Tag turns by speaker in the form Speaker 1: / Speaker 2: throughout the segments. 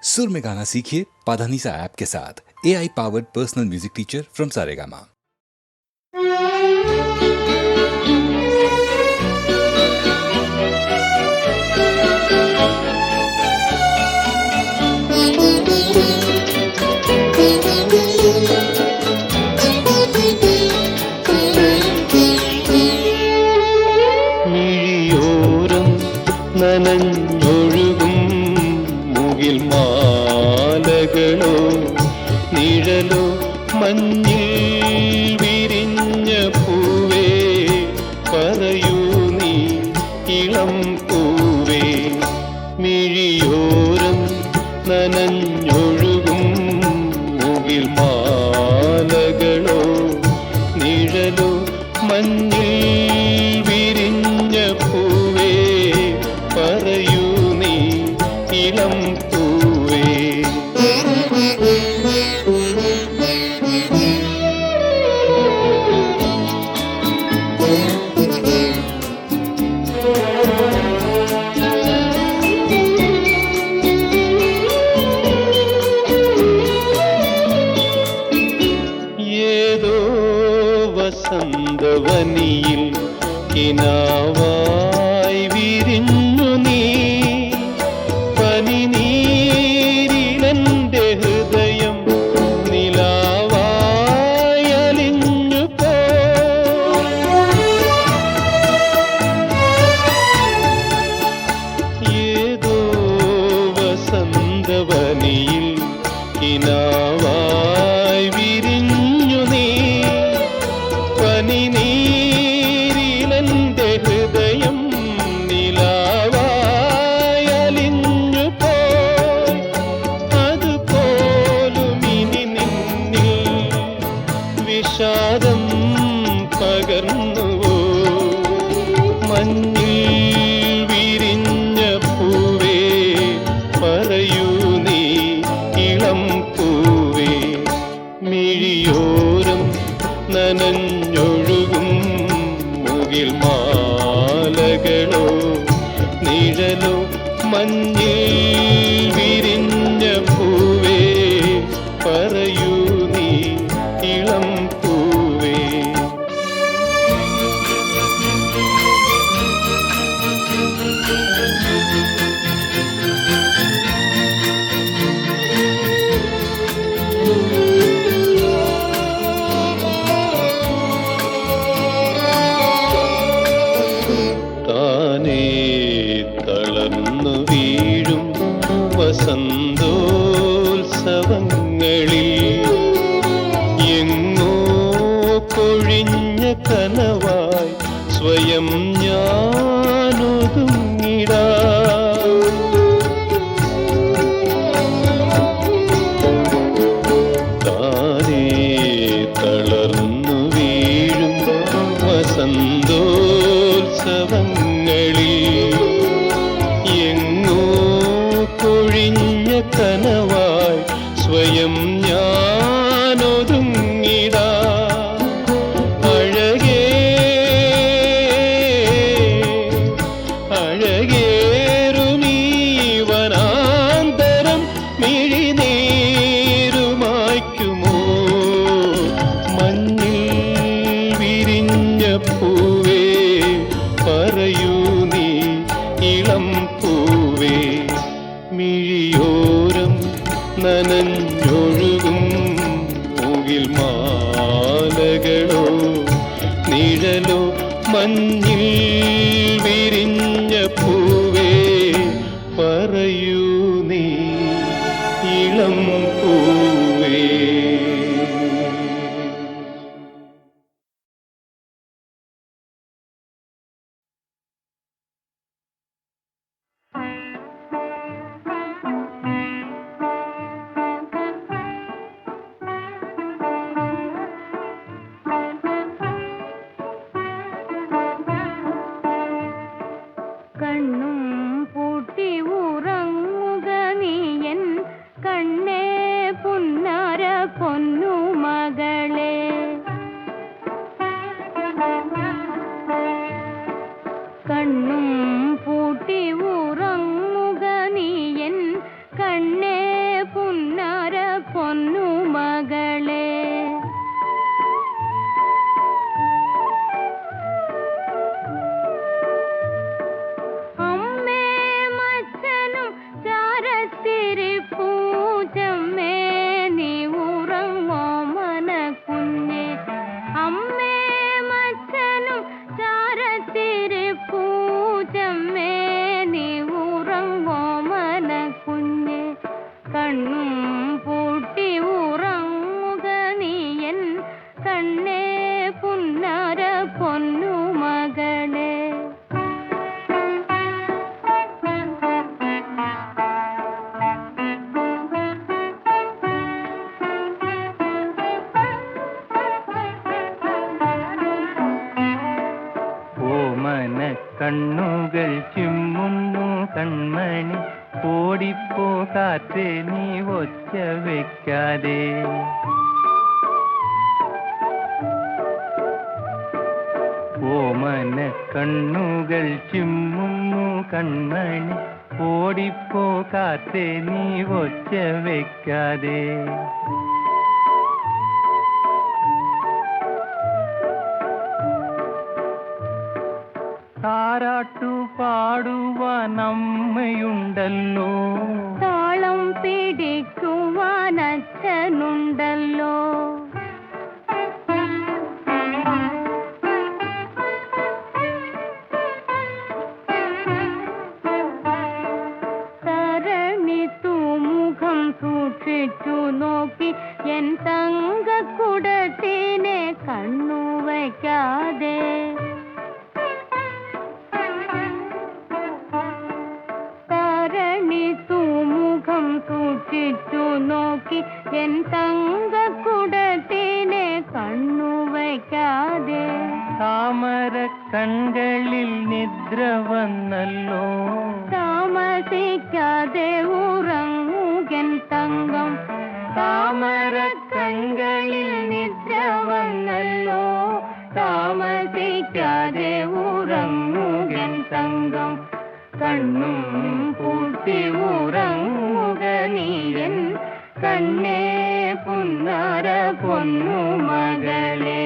Speaker 1: सुर में गाना सीखिए पाधानीसा ऐप के साथ। AI powered personal music teacher from Saregama.
Speaker 2: നനഞ്ഞൊഴുകും മുകിൽ മാലകളോ നിഴലോ മഞ്ഞിൽ വിരിഞ്ഞ പൂവേ പറയൂ നീ ഇളം പൂവേ മിഴിയോരം നനഞ്ഞൊഴുകും മുകിൽ മാലകളോ നിഴലോ മഞ്ഞിൽ വിരിഞ്ഞ പൂവേ പറയൂ നീ ഇളം പൂവേ ഏതോ വസന്തവനിയിൽ കിനാവായി വിരിഞ്ഞു നീ പനിനീരിലെന്റെ ഹൃദയം നിലാവായി അലിഞ്ഞു പോ ഏതോ വസന്തവനിയിൽ കിനാവായി വിരിഞ്ഞു നീ പനിനീരിലെന്റെ ഹൃദയം നിലാവായി അലിഞ്ഞു പോയി അതുപോലും ഇനി നിന്നിൽ വിഷാദം പകർന്നുവോ മഞ്ഞിൽ വിരിഞ്ഞ പൂവേ പറയൂ നീ ഇളം പൂവേ മിഴിയോരം നനഞ്ഞൊഴുകും മുകിൽ മാലകളോ നിഴലോ മഞ്ഞിൽ വിരിഞ്ഞ പൂവേ പറയൂ നീ ഇളം പൂവേ താനേ തളർന്നു വീഴും വസന്തോത്സവങ്ങളിൽ എങ്ങോ കൊഴിഞ്ഞ കനവായി സ്വയം ഞാനൊതുങ്ങിടാ താനേ തളർന്നു വീഴും വസന്തോത്സവങ്ങളിൽ എങ്ങോ കൊഴിഞ്ഞ കനവായി സ്വയം ഞാനൊതുങ്ങിടാ അഴകേ അഴകേറുമീ വനാന്തരം മിഴിനീരുമായ്ക്കുമോ മഞ്ഞിൽ വിരിഞ്ഞ പൂവേ പറയൂ നീ ഇളം പൂവേ മിഴിയോരം നനഞ്ഞൊഴുകും മുകിൽ മാലകളോ നിഴലോ മഞ്ഞിൽ വിരിഞ്ഞ പൂവേ പറയൂ നീ ഇളം പൂവേ
Speaker 3: കണ്ണും പൂട്ടി ഉറങ്ങുക നീയൻ കണ്ണേ പോ
Speaker 2: കണ്ണുകൾ ചിമ്മുന്നു കൺമണി, ഓടിപ്പോ കാറ്റ് നീ ഒച്ച വെക്കാതെ. ഓമന കണ്ണുകൾ ചിമ്മുന്നു കൺമണി, ഓടിപ്പോ കാറ്റ് നീ ഒച്ച വെക്കാതെ. താരാട്ടു പാടുവാൻ അമ്മയുണ്ടല്ലോ,
Speaker 3: താളം പിടിക്കുവാൻ അച്ഛനുണ്ടല്ലോ. തരണി തൂമുഖം സൂക്ഷിച്ചു നോക്കി എൻ തങ്കക്കുടത്തിനെ കണ്ണു വയ്ക്കാതെ. സൂക്ഷിച്ചു നോക്കി എൻ തങ്കക്കുടത്തിനെ കണ്ണു വയ്ക്കാതെ.
Speaker 2: താമര കൺകളിൽ നിദ്ര വന്നല്ലോ,
Speaker 3: താമസിക്കാതെ ഉറങ്ങുകൻ തങ്കം.
Speaker 2: താമര കൺകളിൽ നിദ്ര വന്നല്ലോ, താമസിക്കാതെ ഉറങ്ങുകൻ തങ്കം. കണ്ണും പൂട്ടി ഉറങ്ങുക നീയൻ കണ്ണേ പുന്നാര പൊന്നു മകളെ.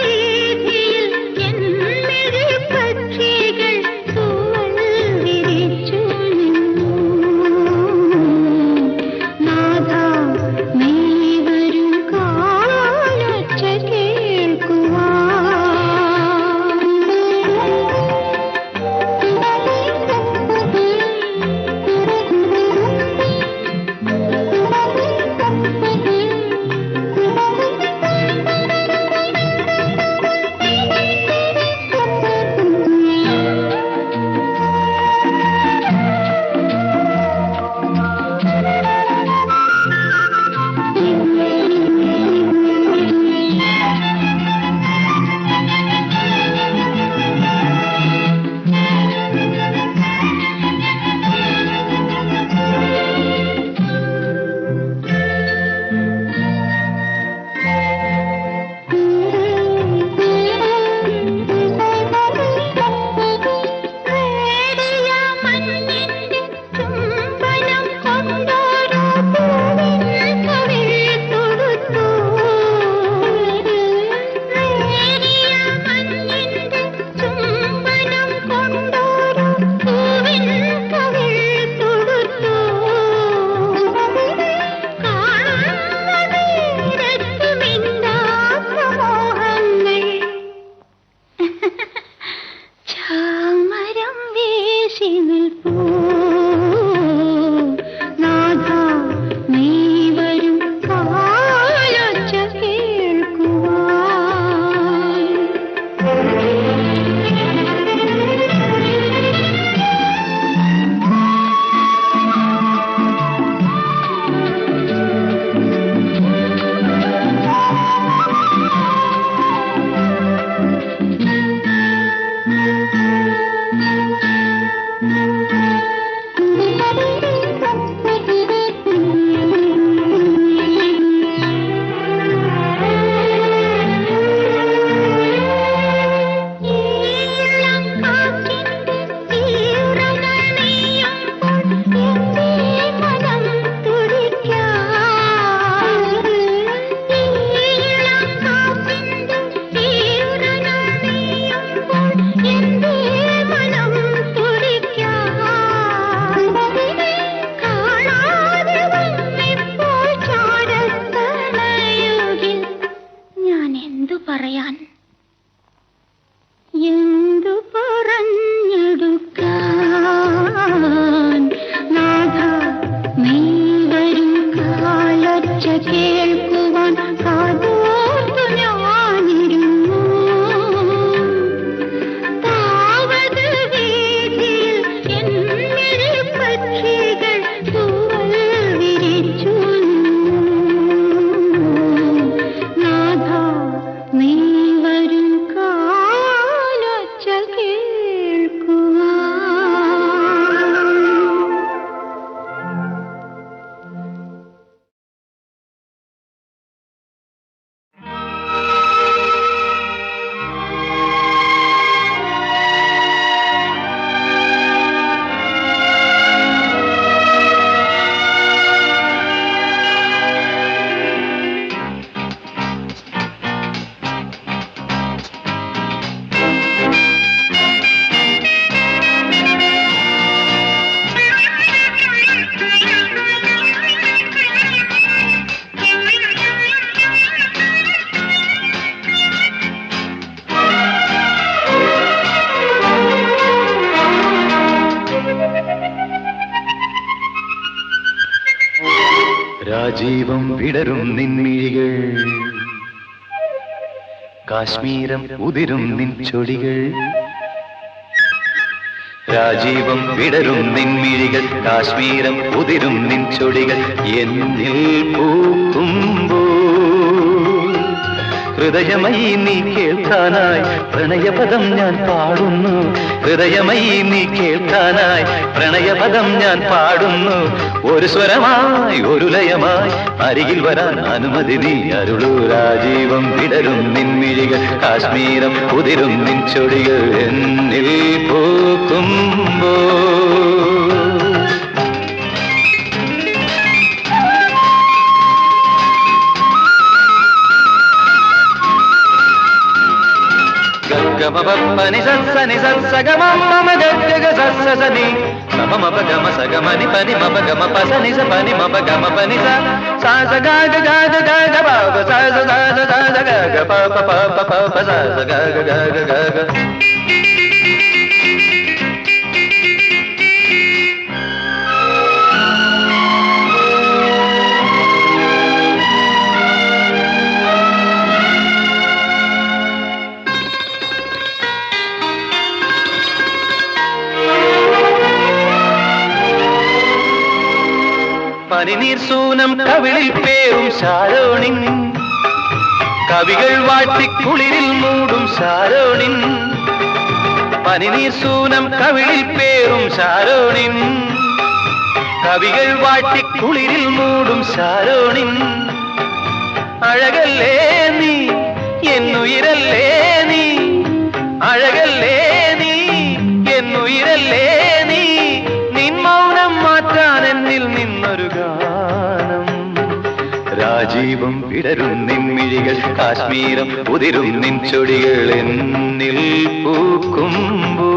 Speaker 4: ും
Speaker 3: പറയാൻ എന്തു പറഞ്ഞെടുക്കാൻ നാഥ നീ വരും കാലൊച്ച കേൾക്കുവാൻ കാതോർത്തു ഞാനിരുന്നു താവത് വീതിയിൽ എന്നിൽ പക്ഷികൾ തൂവൽ വിരിച്ചു നാഥ നീ വരും കാലൊച്ച കേൾക്കുവാൻ.
Speaker 4: രാജീവം വിടരും നിൻമിഴികൾ കാശ്മീരം ഉതിരും നിൻ ചൊടികൾ രാജീവം വിടരും നിൻമിഴികൾ കാശ്മീരം ഉതിരും നിൻ ചൊടികൾ എന്നിൽ പൂക്കുമ്പോ ഹൃദയമയി നീ കേൾക്കാനായി പ്രണയപദം ഞാൻ പാടുന്നു ഹൃദയമയി നീ കേൾക്കാനായി പ്രണയപദം ഞാൻ പാടുന്നു ഒരു സ്വരമായി ഒരു ലയമായി അരികിൽ വരാൻ അനുമതി നീ അരുളൂ രാജീവം വിടരും നിൻമിഴികൾ കാശ്മീരം ഉതിരും നിൻ ചൊടികൾ എന്നിൽ പൂക്കുമ്പോ గమపని సత్సని సత్సగమమ గగగ సత్సని గమమ గమ సగమని పని మప గమ పసని స పని మప గమ పని స స గగ గగ గగ పప స స స గగ పప పప పప స గగ గగ గగ പനിനീർ സൂനം കവിളിൽ പേരും ശാരോണിൻ കവികൾ വാട്ടിക്കുളിരിൽ മൂടും ശാരോണിൻ പനിനീർ സൂനം കവിളിൽ പേരും ശാരോണിൻ കവികൾ വാട്ടിക്കുളിരിൽ മൂടും ശാരോണിൻ അഴകല്ലേ നീ എന്നുയിരല്ലേ നീ അഴകല്ലേ നീ എന്നുയിരല്ലേ നീ നിൻ മൗനം മാറ്റാൻ എന്നിൽ നിന്നൊരു ഗാനം രാജീവം വിടരും നിൻമിഴികൾ കാശ്മീരം ഉതിരും നിൻ ചൊടികൾ എന്നിൽ പൂക്കുമ്പോ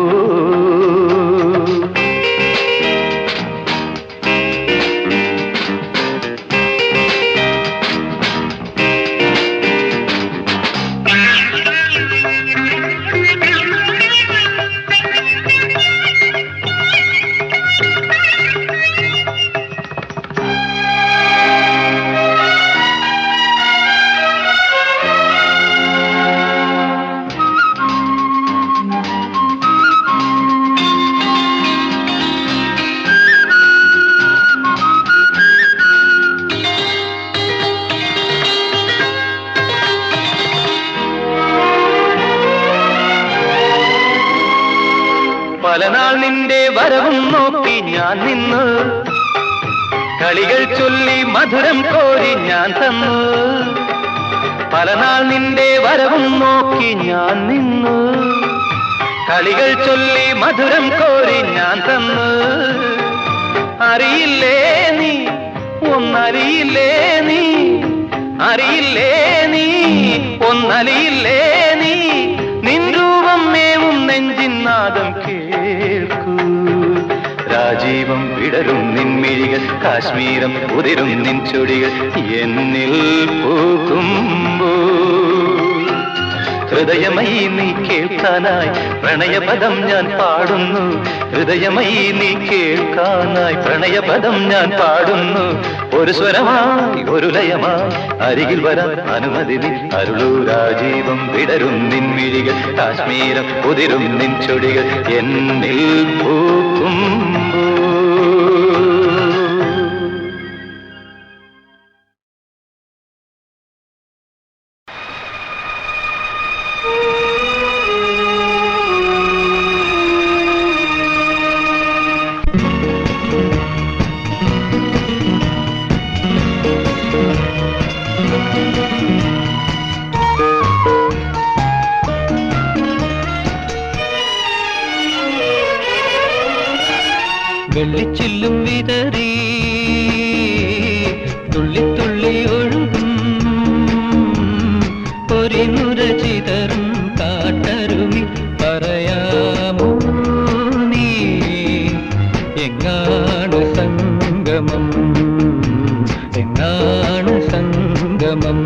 Speaker 4: പലനാൾ നിന്റെ വരവും നോക്കി ഞാൻ നിന്നു കളികൾ ചൊല്ലി മധുരം കോരി ഞാൻ തന്നു പലനാൾ നിന്റെ വരവും നോക്കി ഞാൻ നിന്നു കളികൾ ചൊല്ലി മധുരം കോരി ഞാൻ തന്നു അറിയില്ലേ നീ ഒന്നറിയില്ലേ നീ അറിയില്ലേ നീ ഒന്നറിയില്ലേ നീ നിൻ രൂപം മേവും നെഞ്ചിൻ നാദം കേൾക്കൂ രാജീവം വിടരും നിൻമിഴികൾ കാശ്മീരം ഉതിരും നിൻ ചൊടികൾ എന്നിൽ പൂക്കുമ്പോ ഹൃദയമയി നീ കേൾക്കാനായി പ്രണയപദം ഞാൻ പാടുന്നു. ഹൃദയമയി നീ കേൾക്കാനായി പ്രണയപദം ഞാൻ പാടുന്നു. ഒരു സ്വരമായി ഒരു ലയമായി അരികിൽ വരാൻ അനുമതി നീ അരുളൂ. രാജീവം വിടരും നിൻ മിഴികൾ, കാശ്മീരം ഉതിരും നിൻ ചൊടികൾ എന്നിൽ പൂക്കുമ്പോ.
Speaker 5: വെള്ളിച്ചില്ലും വിതറി തുള്ളി തുള്ളി ഒഴുകും പൊരിനുര ചിതറും കാട്ടരുമി പറയാമോ നീ എങ്ങാണ് സംഗമം, എങ്ങാണ് സംഗമം.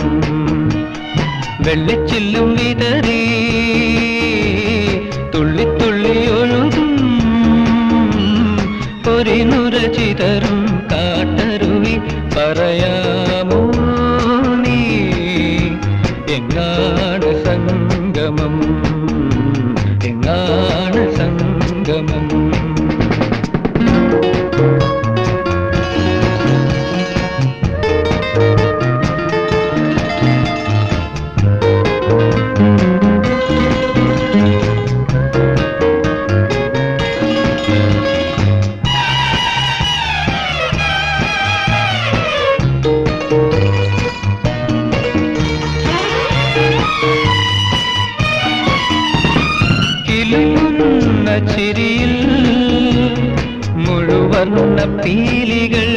Speaker 5: വെള്ളിച്ചില്ലും വിതറി തുള്ളി തുള്ളി ഒഴുകും പൊരിനുര ചിതറും കാട്ടരുവി പറയാമോ നീ എങ്ങാണ് സംഗമം, എങ്ങാണ് സംഗമം. ചിരിയിൽ മുഴുവർണ്ണ പീലികൾ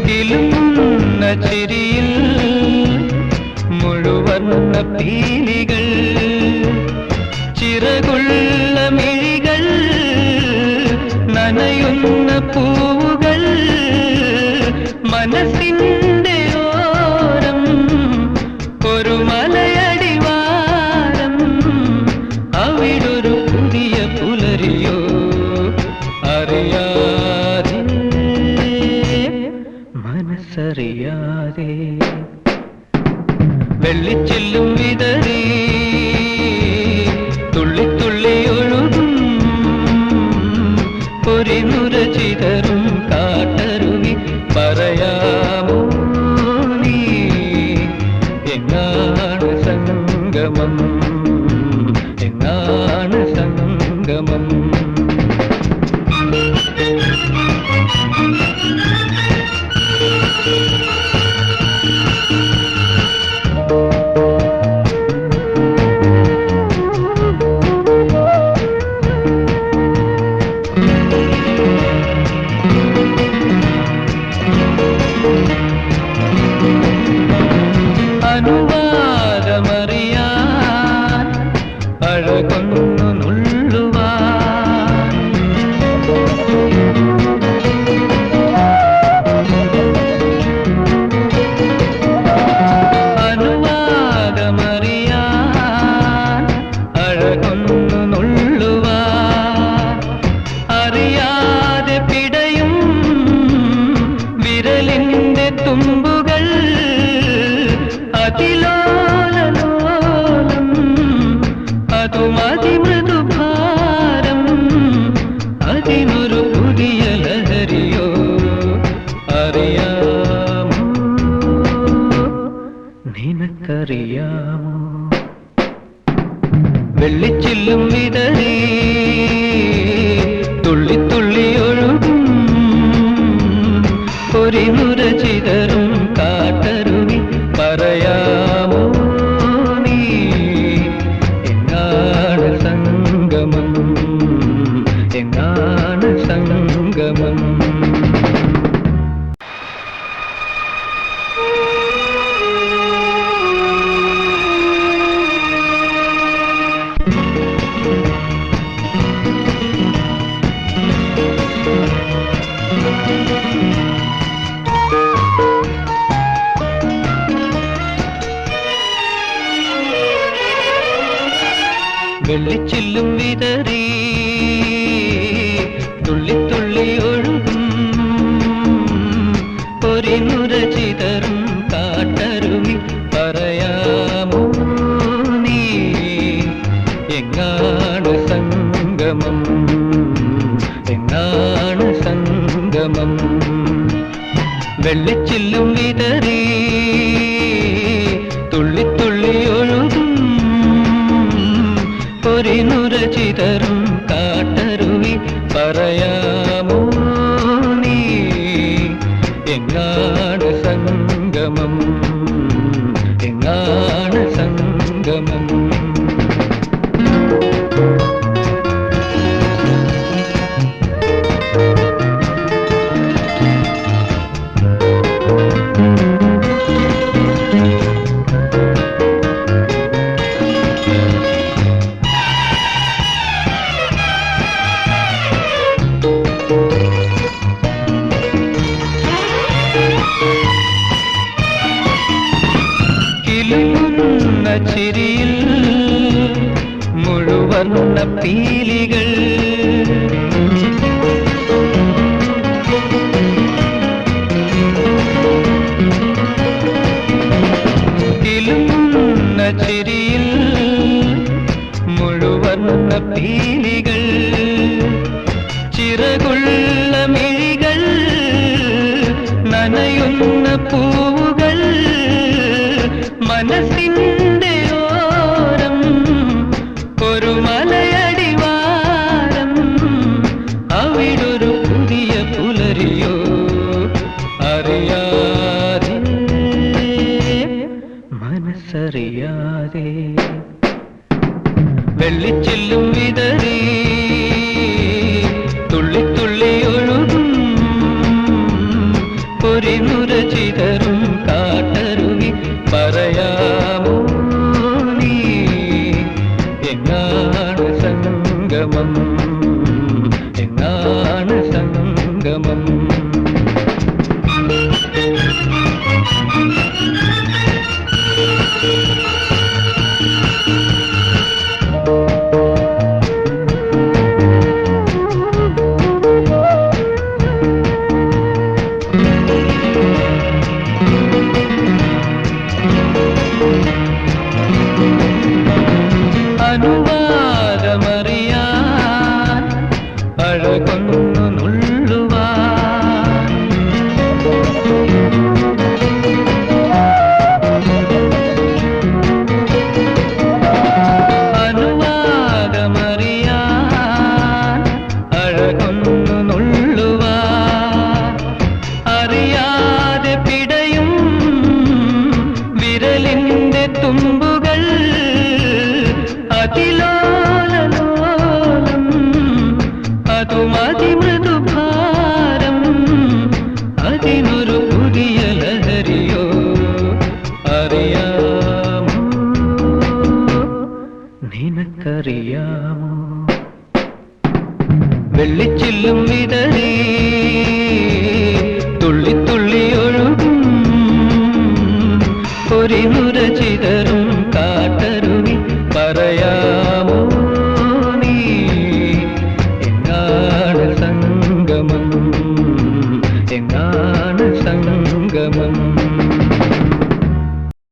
Speaker 5: കിലുങ്ങുന്ന ചിരിയിൽ മുഴുവർണ്ണ പീലികൾ ചിറകുള്ള മിഴികൾ നനയുന്ന പൂവുകൾ മനസ്സിന്റെ ഓരം ഒരു മലയടിവാരം അവിടൊരു പുതിയ പുലരിയോ അറിയാതെ മനസ്സറിയാതെ വെള്ളിച്ചില്ലും വിതറി തുള്ളി തുള്ളി ഒഴുകും പൊരിനുര ചിതറും കാട്ടരുവി പറയാമോ നീ എങ്ങാണ് സംഗമം, എങ്ങാണ് സംഗമം. സംഗമം വെള്ളിച്ചില്ലും വിതറി തുള്ളിത്തുള്ളി ഒഴുകും പൊരിനുര ചിതറും കാട്ടരുവി പറയാമോ നീ എങ്ങാണ് സംഗമം എങ്ങാണ് സംഗമം കിലുങ്ങുന്ന ചിരിയിൽ മുഴുവർണ്ണ പീലികൾ കിലുങ്ങുന്ന ചിരിയിൽ മുഴുവർണ്ണ പീലികൾ ചിറകുള്ള മിഴികൾ നനയുന്ന പൂവുകൾ മനസ്സിന്റെ ഓരം ഒരു മലയടിവാരം അവിടൊരു പുതിയ പുലരിയോ അറിയാതെ മനസ്സറിയാതെ വെള്ളിച്ചില്ലും വിതറി തുള്ളിത്തുള്ളി ഒഴുകും പൊരിനുര ചിതറും കാട്ടരുവി പറയാമോ നീ എങ്ങാണ് സംഗമം എങ്ങാണ് സംഗമം അനുവാദമറിയാൻ അഴകൊന്നു നുള്ളുവാൻ അനുവാദമറിയാൻ അഴകൊന്നു നുള്ളുവാൻ അറിയാതെ പിടയും വിരലിന്റെ തുമ്പുകൾ അതിലോലലോലം അതും അതിമൃദുഭാരം അതിനൊരു പുതിയ ലഹരിയോ അറിയാമോ നിനക്കറിയാമോ വെള്ളിച്ചില്ലും വിതറി